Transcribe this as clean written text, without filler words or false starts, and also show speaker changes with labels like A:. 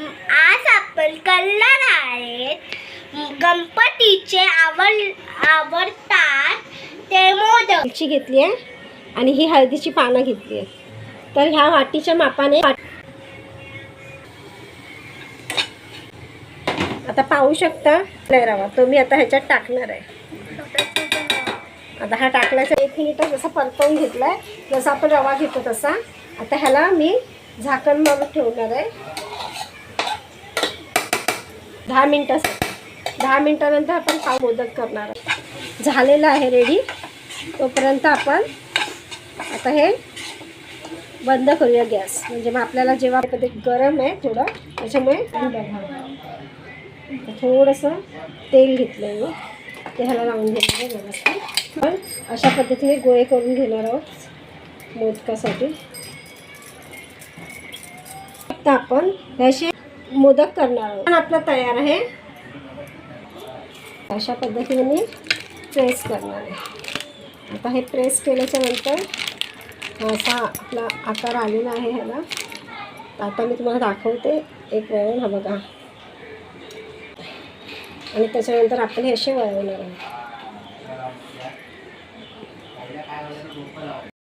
A: आज आपण करणार आहेत गणपतीचे आवडतात ते मोदक.
B: वेलची घेतली आहे आणि ही हळदीची पानं घेतली आहे. तर ह्या वाटीच्या मापाने आता पाहू शकता रवा तो मी आता ह्याच्यात टाकणार आहे. आता हा टाकल्याचा 1 मिनिट जसा परतवून घेतला आहे, जसा आपण रवा घेतो तसा. आता ह्याला मी झाकण मारून ठेवणार आहे 10 मिनटासाठी. 10 मिनटानंतर आपण पाव मोदक करणार आहे. झालेलं आहे रेडी. तोपर्यंत आपण आता हे बंद करूया गॅस, म्हणजे मग आपल्याला जेव्हा कधी गरम आहे थोडं त्याच्यामुळे थोडंसं तेल घेतलं आहे मी, ते ह्याला लावून घेणार आहे व्यवस्थित. पण अशा पद्धतीने गोळे करून घेणार आहोत मोदकासाठी. आता आपण ह्याचे मोदक करणार आहोत. आपला तयार आहे. अशा पद्धतीने मी प्रेस करणार आहे. आता हे प्रेस केल्याच्या नंतर असा आपला आकार आलेला आहे ह्याला. आता मी तुम्हाला दाखवते एक वळण. हा बघा. आणि त्याच्यानंतर आपण हे असे वळवणार आहोत.